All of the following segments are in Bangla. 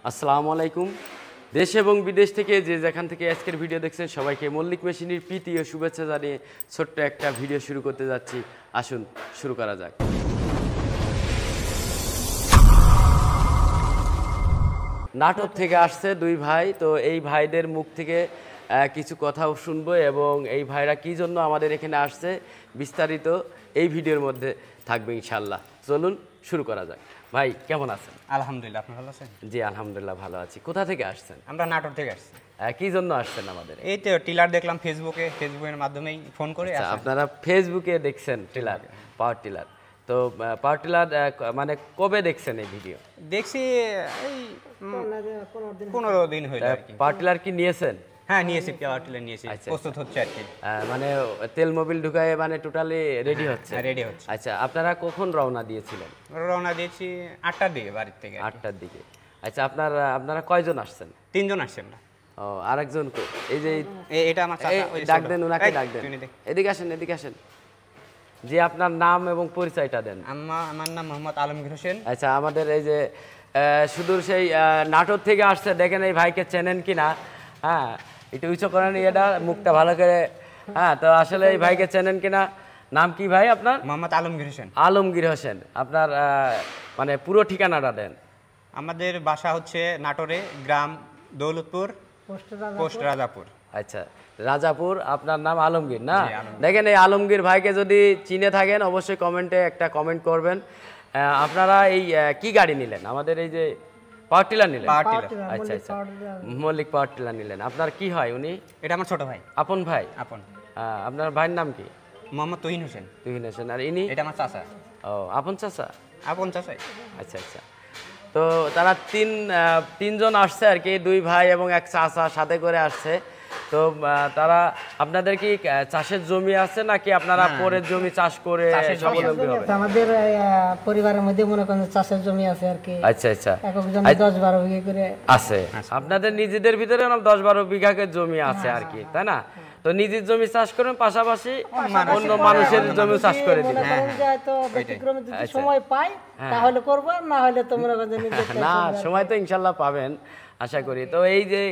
আসসালামু আলাইকুম। দেশ এবং বিদেশ থেকে যে যেখান থেকে আজকের ভিডিও দেখছেন সবাইকে মল্লিক মেশিনের প্রীতি ও শুভেচ্ছা জানিয়ে ছোট্ট একটা ভিডিও শুরু করতে যাচ্ছি। আসুন শুরু করা যাক। নাটোর থেকে আসছে দুই ভাই, তো এই ভাইদের মুখ থেকে কিছু কথাও শুনবো এবং এই ভাইরা কী জন্য আমাদের এখানে আসছে বিস্তারিত এই ভিডিওর মধ্যে থাকবে ইনশাল্লাহ। চলুন শুরু করা যাক। ভাই কেমন আছেন? আলহামদুলিল্লাহ, আপনি ভালো আছেন? জি আলহামদুলিল্লাহ ভালো আছি। কোথা থেকে আসছেন? আমরা নাটোর থেকে আসছি। কি জন্য আসছেন আমাদের? এই তো টিলার দেখলাম ফেসবুকের মাধ্যমেই ফোন করে আসা। আপনারা ফেসবুকে দেখছেন টিলার, পাওয়ার টিলার। তো পাওয়ার টিলার মানে কবে দেখছেন এই ভিডিও? দেখছি এই 15 দিন হইল আর কি। পাওয়ার টিলার কি নিয়েছেন? হ্যাঁ নিয়েছি, পাওয়ার টিলার নিয়েছি, প্রস্তুত হচ্ছে আর কি। মানে তেল মোবিল ঢুকায় মানে টোটালি রেডি হচ্ছে? রেডি হচ্ছে। আচ্ছা, আপনারা কখন রওনা দিয়েছিলেন? রওনা দিয়েছি 8টার দিকে বাড়ির থেকে। 8টার দিকে। আচ্ছা, আপনারা কয়জন আসছেন? 3 জন আসছি আমরা। ও, আরেকজন কো? এই যে এটা আমার চাচা। ওই ডাক দেন, ওনাকে ডাক দেন। এদিকে আসেন, এদিকে আসেন। জি, আপনার নাম এবং পরিচয়টা দেন। আমার নাম মোহাম্মদ আলমগীর হোসেন। আচ্ছা, আমাদের এই যে সুদূর সেই নাটোর থেকে আসছে, দেখেন এই ভাইকে চেনেন কিনা? হ্যাঁ, একটু উঁচু করেন এটা, মুখটা ভালো করে। হ্যাঁ, তো আসলে এই ভাইকে চেনেন কিনা? নাম কি ভাই আপনার? মোহাম্মদ আলমগীর হোসেন। আলমগীর হোসেন। আপনার মানে পুরো ঠিকানাটা দেন। আমাদের বাসা হচ্ছে নাটোরে, গ্রাম দৌলতপুর, পোস্ট রাজাপুর। আচ্ছা, রাজাপুর। আপনার নাম আলমগীর না? দেখেন এই আলমগীর ভাইকে যদি চিনে থাকেন অবশ্যই কমেন্টে একটা কমেন্ট করবেন। আপনারা এই কি গাড়ি নিলেন? আমাদের এই যে পাওয়ার টিলার নিলেন? আচ্ছা আচ্ছা, মল্লিক পাওয়ার টিলার নিলেন। আপনার কি হয় উনি? এটা আমার ছোট ভাই। আপন ভাই? আপন। আপনার ভাইয়ের নাম কি? মোহাম্মদ তুহিন হোসেন। তুহিন হোসেন। আর ইনি? এটা আমার চাচা। ও, আপন চাচা? আপন চাচাই। আচ্ছা আচ্ছা। তো তারা তিনজন আসছে আর কি, দুই ভাই এবং এক চাচা সাথে করে আসছে। তো তারা আপনাদের কি চাষের জমি আছে নাকি আপনারা পরের জমি চাষ করে স্বাবলম্বী হবে? আমাদের পরিবারের মধ্যে মনে করেন চাষের জমি আছে আর কি। আচ্ছা আচ্ছা, একজন 10-12 বিঘা করে আছে। আপনাদের নিজেদের ভিতরে 10-12 বিঘাকে জমি আছে আর কি, তাই না? তো নিজের জমি চাষ করেন, পাশাপাশি অন্য মানুষের জমি চাষ করে দিবেন। তো ব্যতিক্রমে যদি সময় পাই তাহলে করব, না হলে তো মনে করেন না, সময় তো ইনশাআল্লাহ পাবেন আশা করি। তো এই যে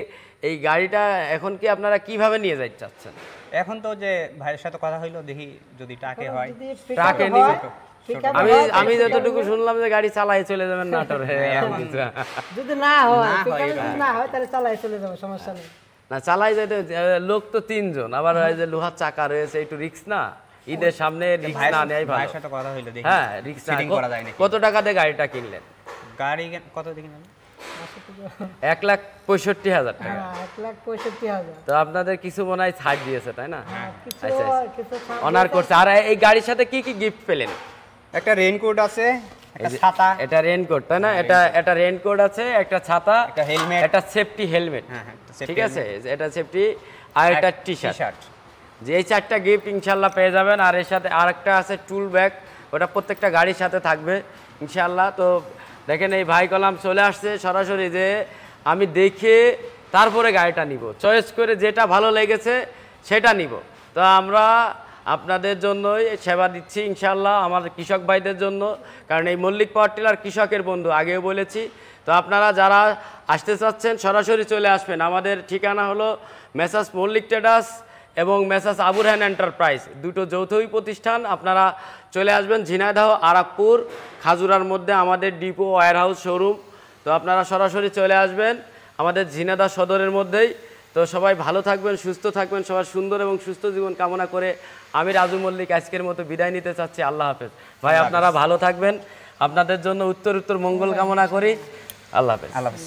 এই গাড়িটা এখন কি আপনারা কিভাবে নিয়ে যাইতে চাচ্ছেন? এখন তো যে ভাইয়ের সাথে কথা হইলো, দেখি যদি ট্রাকে হয়। ট্রাকে নিয়ে আমি যতটুকু শুনলাম যে গাড়ি চালাই চলে যাবেন নাটোরে। যদি না হয় তাহলে চালাই চলে যাবে, সমস্যা নেই। না, চালাই যেতে লোক তো 3 জন, আবার এই যে লোহার চাকা রয়েছে, একটু রিস্ক না? ঈদের সামনে রিস্ক না নেয় ভালো। ভাইয়ের সাথে কথা হইলো, দেখি। হ্যাঁ, রিস্ক করা যায় নাকি? কত টাকা দিয়ে গাড়িটা কিনলেন? গাড়ি কত দিয়ে কিনলেন? 1,65,000 টাকা। 1,65,000। তো আপনাদের কিছু মনে হয় ছাড় দিয়েছে, তাই না? আচ্ছা, অনার করছে। আর এই গাড়ির সাথে কি কি গিফট পেলেন? একটা রেইনকোট আছে, একটা ছাতা। এটা রেইনকোট, তাই না? এটা রেইনকোট আছে, একটা ছাতা, একটা হেলমেট, একটা সেফটি হেলমেট। ঠিক আছে, এটা সেফটি, আর একটা টি-শার্ট। যে এই 4টা গিফট ইনশাআল্লাহ পেয়ে যাবেন। আর এর সাথে আরেকটা আছে টুল ব্যাগ, ওটা প্রত্যেকটা গাড়ির সাথে থাকবে ইনশাআল্লাহ। তো দেখেন এই ভাই কলাম চলে আসছে সরাসরি, যে আমি দেখে তারপরে গাড়িটা নিব, চয়েস করে যেটা ভালো লেগেছে সেটা নিব। তো আমরা আপনাদের জন্যই সেবা দিচ্ছি ইনশাআল্লাহ, আমাদের কৃষক ভাইদের জন্য, কারণ এই মল্লিক পাওয়ার টিলার কৃষকের বন্ধু, আগেও বলেছি। তো আপনারা যারা আসতে চাচ্ছেন সরাসরি চলে আসবেন। আমাদের ঠিকানা হলো মেসার্স মল্লিক ট্রেডার্স এবং মেসার্স আবু রায়হান এন্টারপ্রাইজ, দুটো যৌথই প্রতিষ্ঠান। আপনারা চলে আসবেন ঝিনাইদহ আরাকপুর খাজুরার মধ্যে আমাদের ডিপো ওয়্যার হাউস শোরুম। তো আপনারা সরাসরি চলে আসবেন আমাদের ঝিনাইদহ সদরের মধ্যেই। তো সবাই ভালো থাকবেন, সুস্থ থাকবেন, সবার সুন্দর এবং সুস্থ জীবন কামনা করে আমি রাজু মল্লিক আজকের মতো বিদায় নিতে চাচ্ছি। আল্লাহ হাফেজ ভাই, আপনারা ভালো থাকবেন, আপনাদের জন্য উত্তর মঙ্গল কামনা করি। আল্লাহ হাফেজ।